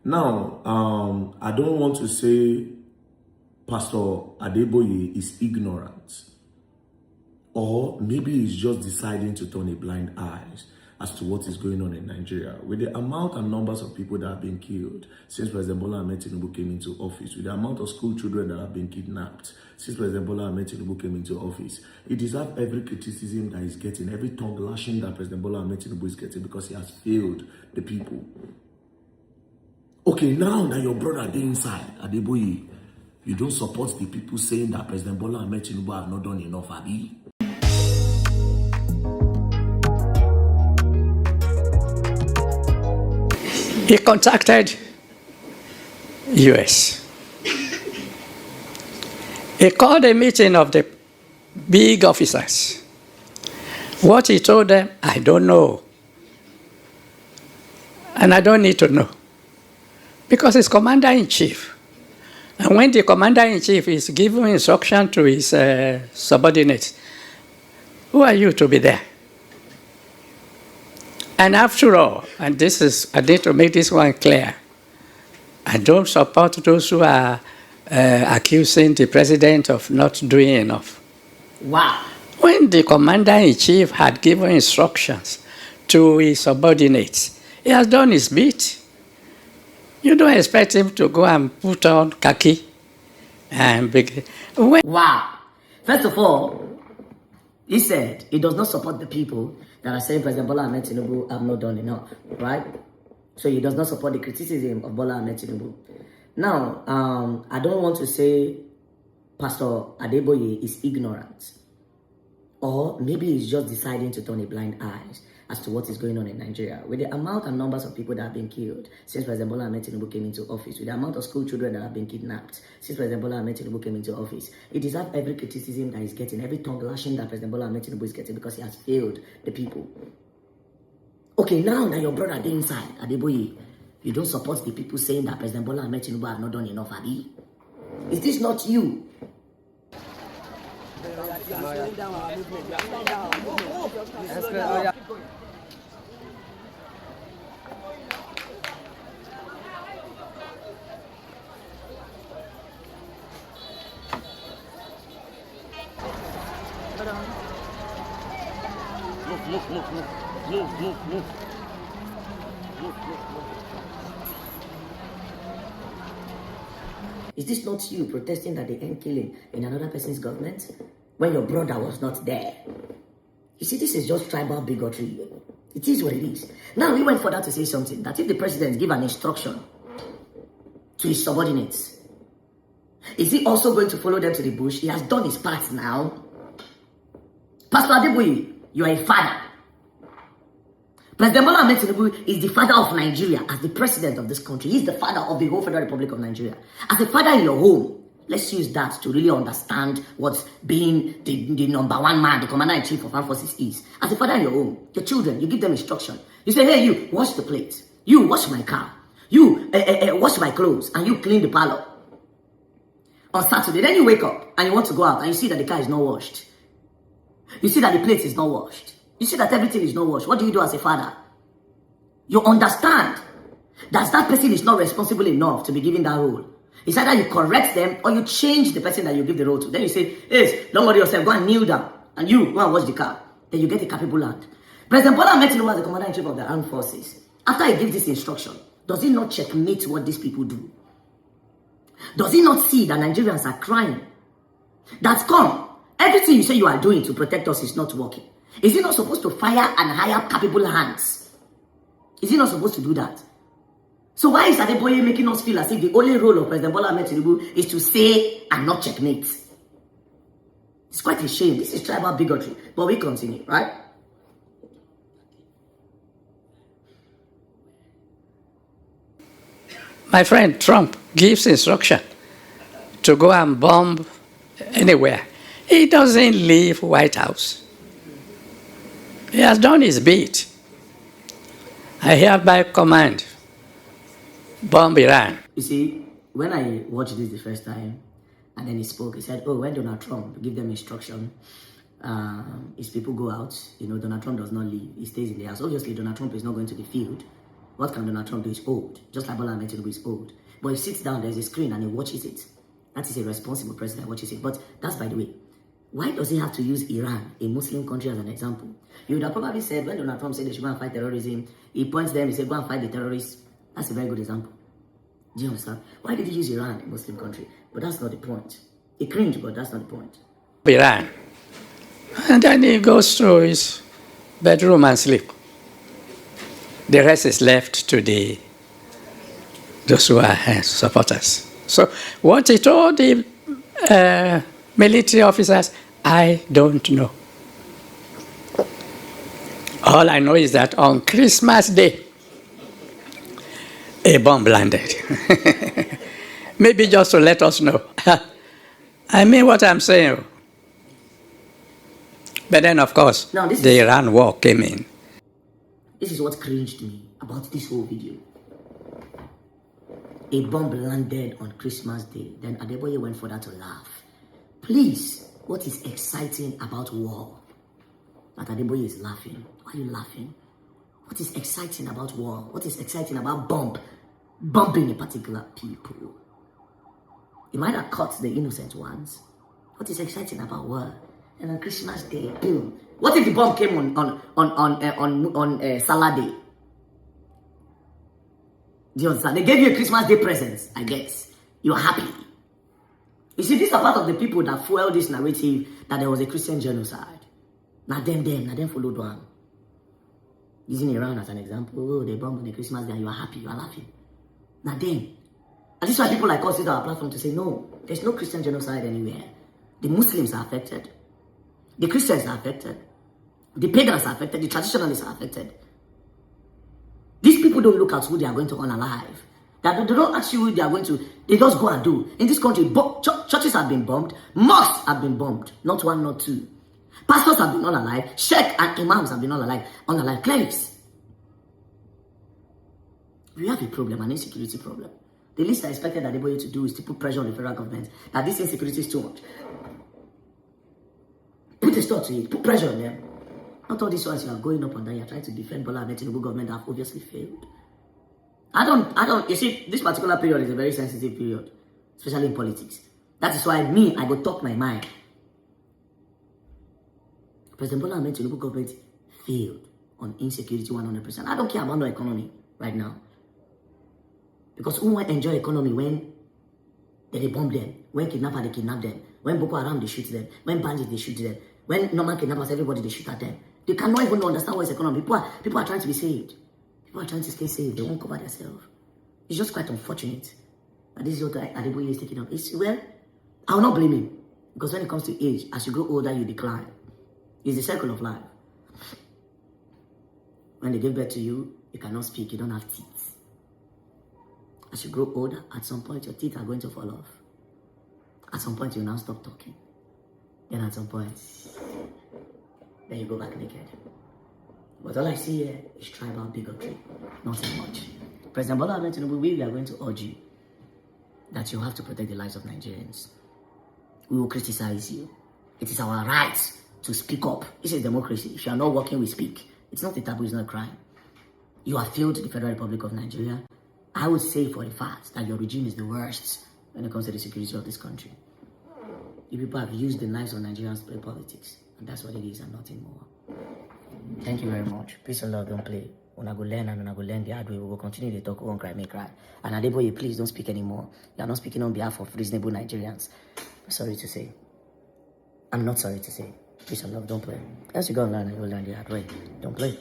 Now, I don't want to say Pastor Adeboye is ignorant, or maybe he's just deciding to turn a blind eye as to what is going on in Nigeria. With the amount and numbers of people that have been killed since President Tinubu came into office, with the amount of school children that have been kidnapped since President Tinubu came into office, it deserves every criticism that he's getting, every tongue lashing that President Tinubu is getting, because he has failed the people. Okay, now that your brother is inside, Adeboye, you don't support the people saying that President Tinubu have not done enough, Abi? He contacted US. He called a meeting of the big officers. What he told them, I don't know. And I don't need to know. Because he's commander-in-chief. And when the commander-in-chief is giving instruction to his subordinates, who are you to be there? And after all, and this is, I need to make this one clear, I don't support those who are accusing the president of not doing enough. Wow. When the commander-in-chief had given instructions to his subordinates, he has done his bit. You don't expect him to go and put on khaki and Wow. First of all, he said he does not support the people that are saying President Bola Ahmed Tinubu have not done enough, right? So he does not support the criticism of Bola Ahmed Tinubu. Now, I don't want to say Pastor Adeboye is ignorant, or maybe he's just deciding to turn a blind eye as to what is going on in Nigeria. With the amount and numbers of people that have been killed since President Bola Ahmed Tinubu came into office, with the amount of school children that have been kidnapped since President Bola Ahmed Tinubu came into office, it deserves every criticism that he's getting, every tongue lashing that President Bola Ahmed Tinubu is getting, because he has failed the people. Okay, now that your brother is inside, Adeboye, you don't support the people saying that President Bola Ahmed Tinubu have not done enough, Abi? Is this not you? Move. Is this not you protesting that they end killing in another person's government when your brother was not there? You see, this is just tribal bigotry. It is what it is. Now, we went further to say something, that if the president give an instruction to his subordinates, is he also going to follow them to the bush? He has done his part now. Pastor Adeboye, you are a father. President Bola Ahmed Tinubu is the father of Nigeria as the president of this country. He's the father of the whole Federal Republic of Nigeria. As a father in your home, let's use that to really understand what being the number one man, the commander-in-chief of armed forces is. As a father in your home, your children, you give them instruction. You say, hey, you, wash the plates. You, wash my car. You, wash my clothes. And you clean the parlor. On Saturday, then you wake up and you want to go out and you see that the car is not washed. You see that the plate is not washed. You see that everything is not washed. What do you do as a father? You understand that that person is not responsible enough to be given that role. It's either you correct them or you change the person that you give the role to. Then you say, hey, don't worry yourself, go and kneel down. And you go and wash the car. Then you get a capable hand. President Bola Ahmed Tinubu as the commander-in-chief of the armed forces, after he gives this instruction, does he not checkmate what these people do? Does he not see that Nigerians are crying? That's come. Everything you say you are doing to protect us is not working. Is he not supposed to fire and hire capable hands? Is he not supposed to do that? So why is Adeboye making us feel as if the only role of President Bola Ahmed Tinubu is to say and not checkmate? It's quite a shame. This is tribal bigotry. But we continue, right? My friend Trump gives instruction to go and bomb anywhere. He doesn't leave White House. He has done his bit. I hereby command, bomb Iran. You see, when I watched this the first time, and then he spoke, he said, oh, when Donald Trump give them instruction, his people go out, Donald Trump does not leave. He stays in the house. Obviously, Donald Trump is not going to the field What can Donald Trump do is old, just like Bola Ahmed Tinubu is old. But he sits down, there's a screen, and he watches it. That is a responsible president, watches it. But that's by the way. Why does he have to use Iran, a Muslim country, as an example? You would have probably said, when Donald Trump said they should go and fight terrorism, he points them, he said, go and fight the terrorists. That's a very good example. Do you understand? Why did he use Iran, a Muslim country? But that's not the point. He cringed, but that's not the point. Iran. And then he goes to his bedroom and sleep. The rest is left to those who are his supporters. So what he told the military officers, I don't know. All I know is that on Christmas Day, a bomb landed. Maybe just to let us know. I mean what I'm saying. But then, of course, the Iran war came in. This is what cringed me about this whole video. A bomb landed on Christmas Day. Then Adeboye went further to laugh. Please, what is exciting about war? Like Adeboye is laughing. Why are you laughing? What is exciting about war? What is exciting about bombing a particular people? It might have caught the innocent ones. What is exciting about war? And on Christmas Day, boom. What if the bomb came on Salah Day? Do you understand? They gave you a Christmas Day present, I guess. You're happy. You see, these are part of the people that fuel this narrative that there was a Christian genocide. Now them followed one. Using Iran as an example, oh, they bombed on the Christmas Day and you are happy, you are laughing. Now them. And this is why people like us use our platform to say, no, there's no Christian genocide anywhere. The Muslims are affected. The Christians are affected. The pagans are affected. The traditionalists are affected. These people don't look at who they are going to unalive. They don't ask you who they are going to. They just go and do. In this country, churches have been bombed. Mosques have been bombed. Not one, not two. Pastors have been unalive. Sheikh and imams have been unalive. Clerics. We have a problem, an insecurity problem. The least I expected Adeboye to do is to put pressure on the federal government that this insecurity is too much. Put a stop to it. Put pressure on them. Not all these ones you are going up and down. You are trying to defend Bola Ahmed Tinubu government that have obviously failed. You see, this particular period is a very sensitive period, especially in politics. That is why I go talk my mind. President Bola Ahmed Tinubu government failed on insecurity 100%. I don't care about no economy right now. Because who won't enjoy economy when they bomb them, when kidnapper they kidnap them, when Boko Haram they shoot them, when bandits they shoot them, when normal kidnappers, everybody they shoot at them. They cannot even understand what is economy. People are trying to be saved. People are trying to stay safe. They won't cover themselves. It's just quite unfortunate. And this is what Adeboye is taking up. Well, I will not blame him. Because when it comes to age, as you grow older, you decline. It's the circle of life. When they give birth to you, you cannot speak, you don't have teeth. As you grow older, at some point, your teeth are going to fall off. At some point, you now stop talking. Then at some point, then you go back naked. But all I see here is tribal bigotry, nothing much. President Bola Ahmed Tinubu, we are going to urge you that you have to protect the lives of Nigerians. We will criticize you. It is our right to speak up. This is democracy. If you are not working, we speak. It's not a taboo, it's not a crime. You have failed the Federal Republic of Nigeria. I would say for a fact that your regime is the worst when it comes to the security of this country. You people have used the lives of Nigerians to play politics. And that's what it is and nothing more. Thank you very much. Peace and love, don't play. When I go learn and when I go learn the hard way, we will continue to talk, won't cry, make cry. And Adeboye, please don't speak anymore. You are not speaking on behalf of reasonable Nigerians. I'm sorry to say. I'm not sorry to say. Peace and love, don't play. As you go and learn, you will learn the hard way. Don't play.